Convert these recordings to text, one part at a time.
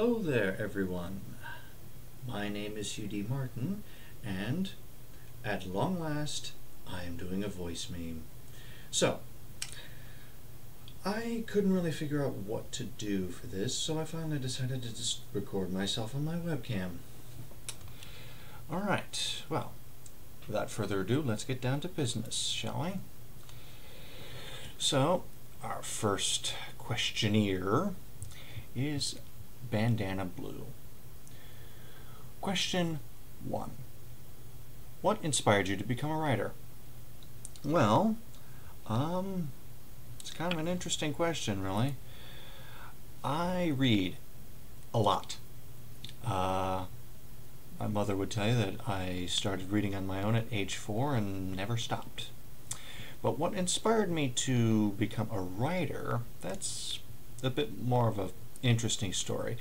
Hello there, everyone. My name is Hugh D. Martin, and at long last, I am doing a voice meme. So, I couldn't really figure out what to do for this, so I finally decided to just record myself on my webcam. Alright, well, without further ado, let's get down to business, shall we? So, our first questionnaire is Bandana Blue. Question 1. What inspired you to become a writer? Well, it's kind of an interesting question, really. I read a lot. My mother would tell you that I started reading on my own at age 4 and never stopped. But what inspired me to become a writer, that's a bit more of an interesting story.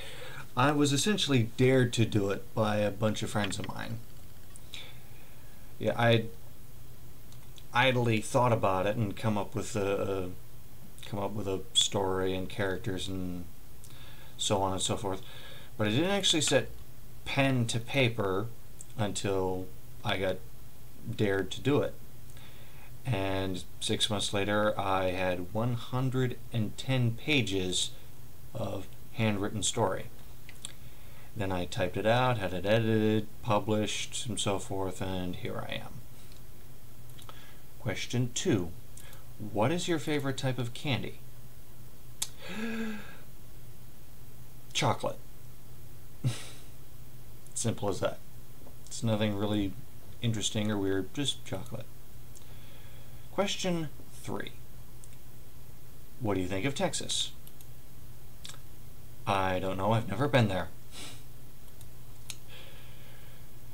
I was essentially dared to do it by a bunch of friends of mine. Yeah, I idly thought about it and come up with a story and characters and so on and so forth. But I didn't actually set pen to paper until I got dared to do it. And 6 months later, I had 110 pages of handwritten story. Then I typed it out, had it edited, published, and so forth, and here I am. Question 2. What is your favorite type of candy? Chocolate. Simple as that. It's nothing really interesting or weird, just chocolate. Question 3. What do you think of Texas? I don't know, I've never been there.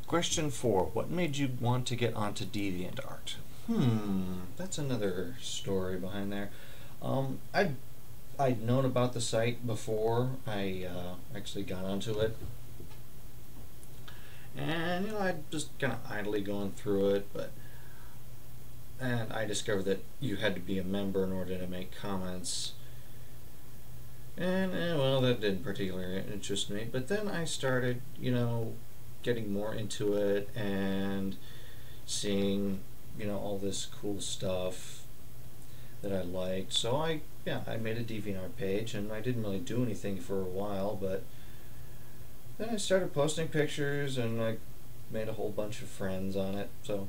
Question 4. What made you want to get onto DeviantArt? That's another story behind there. I'd known about the site before I actually got onto it. And, I'd just kind of idly going through it, and I discovered that you had to be a member in order to make comments. And, well, that didn't particularly interest me. But then I started, getting more into it and seeing, all this cool stuff that I liked. So I made a DeviantArt page, and I didn't really do anything for a while, but then I started posting pictures, and I made a whole bunch of friends on it. So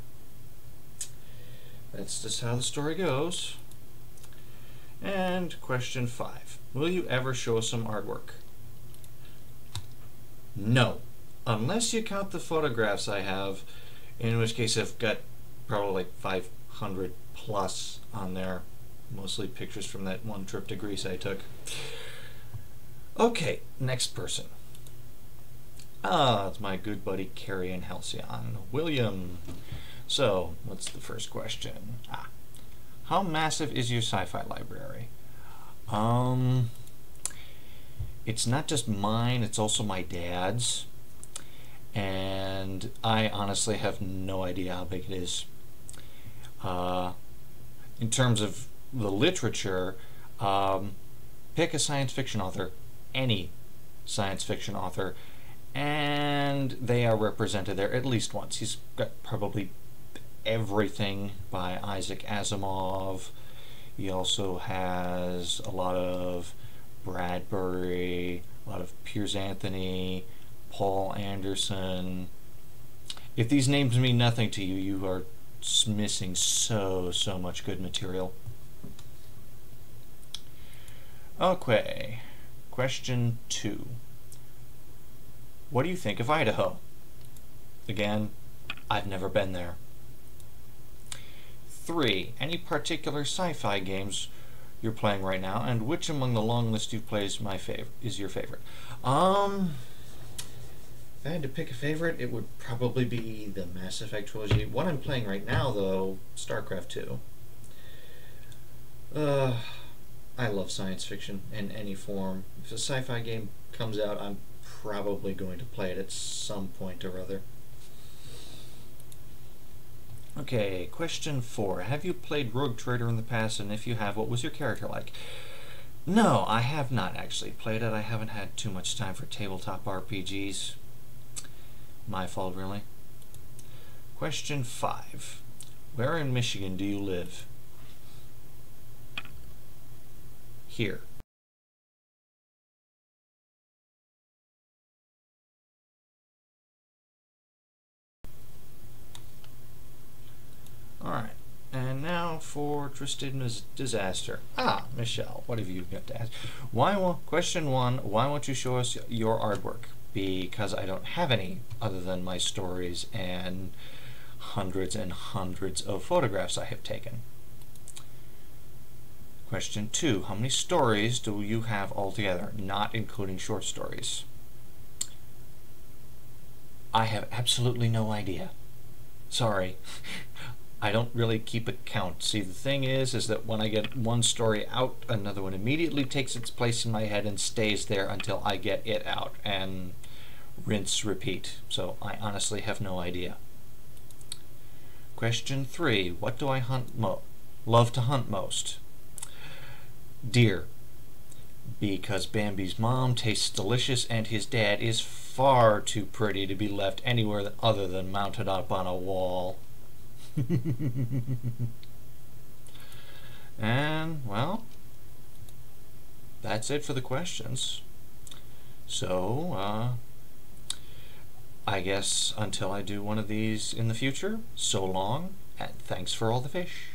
that's just how the story goes. And question 5. Will you ever show some artwork? No. Unless you count the photographs I have, in which case I've got probably like 500 plus on there. Mostly pictures from that one trip to Greece I took. Okay, next person. It's my good buddy Carrie and Halcyon. William. So, what's the first question? How massive is your sci-fi library? It's not just mine, it's also my dad's. And I honestly have no idea how big it is. In terms of the literature, pick a science fiction author, any science fiction author, and they are represented there at least once. He's got probably everything by Isaac Asimov. He also has a lot of Bradbury, a lot of Piers Anthony, Paul Anderson. If these names mean nothing to you, you are missing so much good material. Okay, question 2. What do you think of Idaho? Again, I've never been there. 3. Any particular sci-fi games you're playing right now, and which among the long list you've played is your favorite? If I had to pick a favorite, it would probably be the Mass Effect trilogy. What I'm playing right now, though, StarCraft 2. I love science fiction in any form. If a sci-fi game comes out, I'm probably going to play it at some point or other. Okay, question 4. Have you played Rogue Trader in the past, and if you have, what was your character like? No, I have not actually played it. I haven't had too much time for tabletop RPGs. My fault, really. Question 5. Where in Michigan do you live? Here. Alright, and now for Tristan's disaster. Michelle, what have you got to ask? Question 1, why won't you show us your artwork? Because I don't have any other than my stories and hundreds and hundreds of photographs I have taken. Question 2, how many stories do you have altogether, not including short stories? I have absolutely no idea. Sorry. I don't really keep a count. See, the thing is that when I get one story out, another one immediately takes its place in my head and stays there until I get it out, and rinse, repeat. So I honestly have no idea. Question 3, what do I love to hunt most? Deer. Because Bambi's mom tastes delicious and his dad is far too pretty to be left anywhere other than mounted up on a wall. And, well, that's it for the questions. So, I guess until I do one of these in the future, so long, and thanks for all the fish.